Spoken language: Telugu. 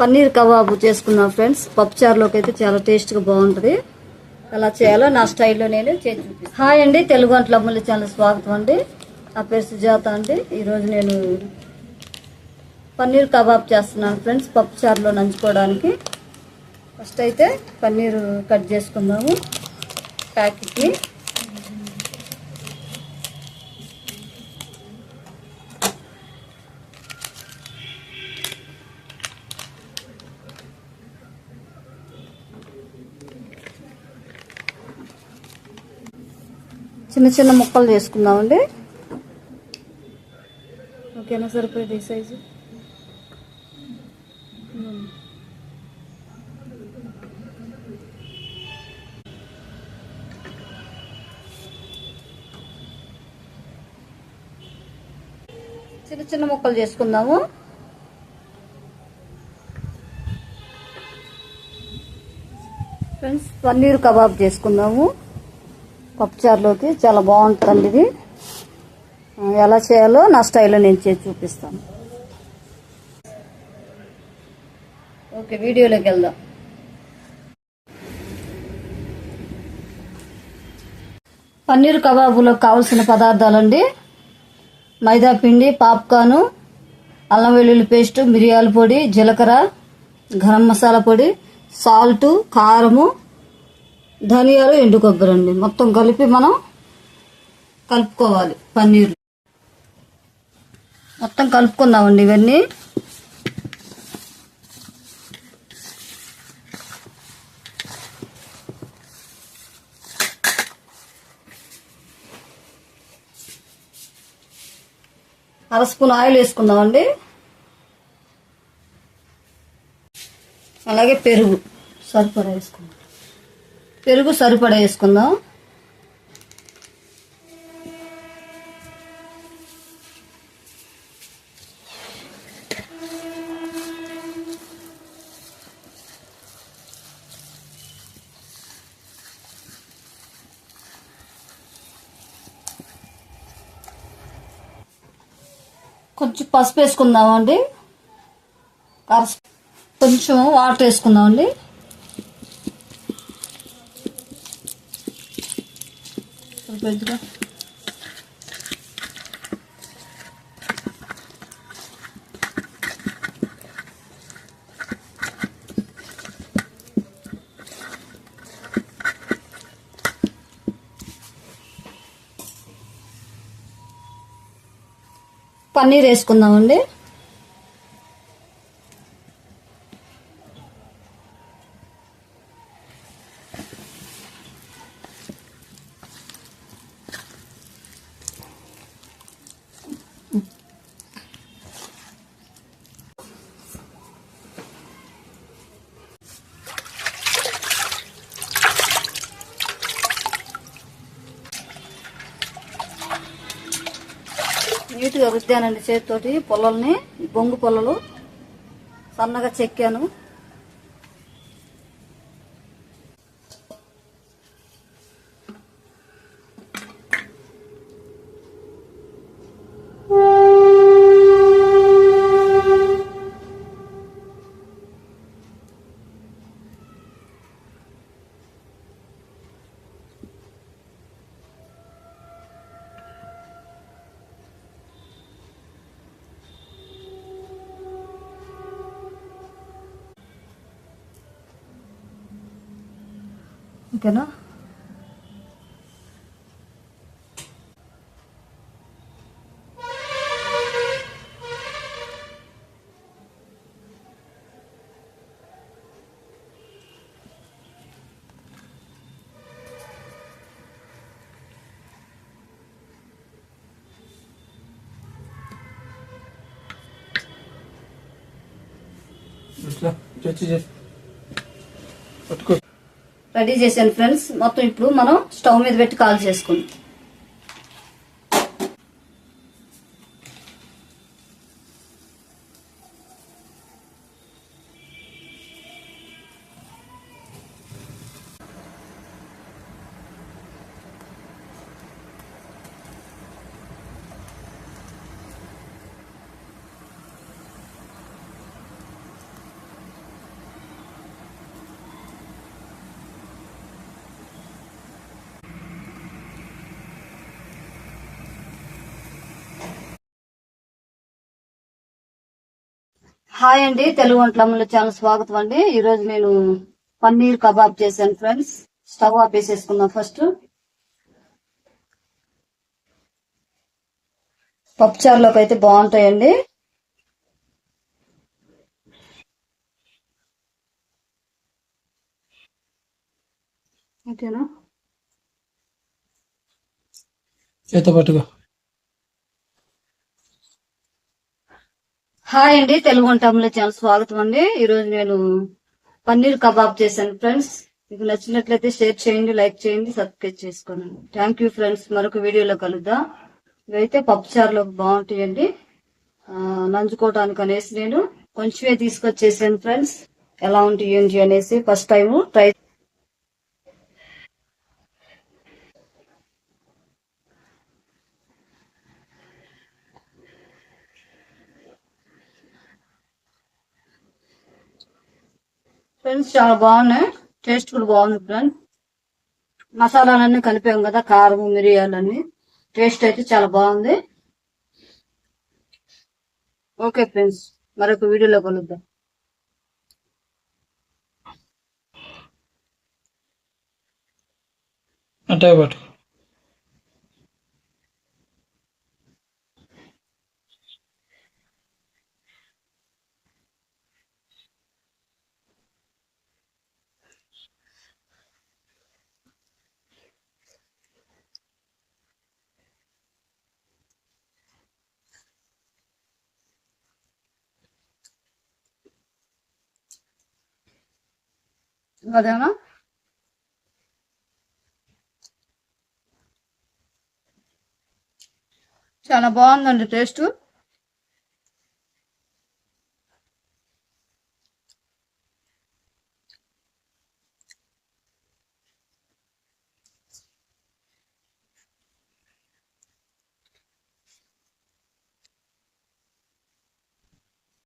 పన్నీర్ కబాబు చేసుకున్నాం ఫ్రెండ్స్. పప్పుచారులోకి అయితే చాలా టేస్ట్గా బాగుంటుంది. ఎలా చేయాలో నా స్టైల్లో నేను చేసి చూపిస్తాను. హాయ్ అండి, తెలుగు వంటల అమ్ముల ఛానల్ స్వాగతం అండి. నా పేరు సుజాత అండి. ఈరోజు నేను పన్నీర్ కబాబ్ చేస్తున్నాను ఫ్రెండ్స్, పప్పుచారులో నంచుకోవడానికి. ఫస్ట్ అయితే పన్నీర్ కట్ చేసుకుందాము ప్యాకెట్కి. చిన్న చిన్న ముక్కలు చేసుకుందామండి. ఓకేనా, సరిపోయేది ఈ సైజు. చిన్న చిన్న ముక్కలు చేసుకుందాము. ఫ్రెండ్స్, పన్నీర్ కబాబ్ చేసుకుందాము పప్పుచారులోకి. చాలా బాగుంటుందండి ఇది. ఎలా చేయాలో నా స్టైల్లో నేను చేసి చూపిస్తాను. ఓకే, వీడియోలోకి వెళ్దాం. పన్నీర్ కబాబులోకి కావాల్సిన పదార్థాలండి: మైదా పిండి, పాప్కార్న్, అల్లం వెల్లుల్లి పేస్టు, మిరియాల పొడి, జీలకర్ర, గరం మసాలా పొడి, సాల్టు, కారము, ధనియాలు, ఎండు కొబ్బరి అండి. మొత్తం కలిపి మనం కలుపుకోవాలి. పన్నీర్ మొత్తం కలుపుకుందామండి ఇవన్నీ. అర స్పూన్ ఆయిల్ వేసుకుందామండి. అలాగే పెరుగు సరిపడా వేసుకుందాం. పెరుగు సరిపడా వేసుకుందాం. కొంచెం పసుపు వేసుకుందామండి. కొంచెం వాటర్ వేసుకుందామండి. పన్నీర్ వేసుకుందామండి. నీట్గా రుద్దానండి చేతితోటి పొల్లల్ని. బొంగు పొల్లలు సన్నగా చెక్కాను. ఓకేనా. రెడీ చేశాను ఫ్రెండ్స్. మొత్తం ఇప్పుడు మనం స్టవ్ మీద పెట్టి కాల్ చేసుకుందాం. హాయ్ అండి, తెలుగు వంటలమ్మల ఛానల్ స్వాగతం అండి. ఈ రోజు నేను పన్నీర్ కబాబ్ చేశాను ఫ్రెండ్స్. స్టవ్ ఆపేసేసుకుందాం. ఫస్ట్ పప్పుచారులోకి అయితే బాగుంటాయండి. ఓకేనా, చేతో పట్టుకో. హాయ్ అండి, తెలుగు వంటలమ్మల ఛానల్ స్వాగతం అండి. ఈ రోజు నేను పన్నీర్ కబాబ్ చేశాను ఫ్రెండ్స్. మీకు నచ్చినట్లయితే షేర్ చేయండి, లైక్ చేయండి, సబ్స్క్రైబ్ చేసుకోండి. Thank you friends. మరొక వీడియోలో కలుద్దాం. ఇవైతే పప్పుచారులోకి బాగుంటాయండి. నంచుకోవడానికి అనేసి నేను కొంచెమే తీసుకొచ్చేసాను ఫ్రెండ్స్. ఎలా ఉంటాయి ఏంటి అనేసి ఫస్ట్ టైం ట్రై. ఫ్రెండ్స్ చాలా బాగున్నాయి, టేస్ట్ కూడా బాగుంది ఫ్రెండ్స్. మసాలాలన్నీ కలిపాం కదా, కారం మిరియాలన్నీ. టేస్ట్ అయితే చాలా బాగుంది. ఓకే ఫ్రెండ్స్, మరొక వీడియోలో కలుద్దాం. అంటే పట్టుకో. అదేనా, చాలా బాగుందండి టేస్ట్.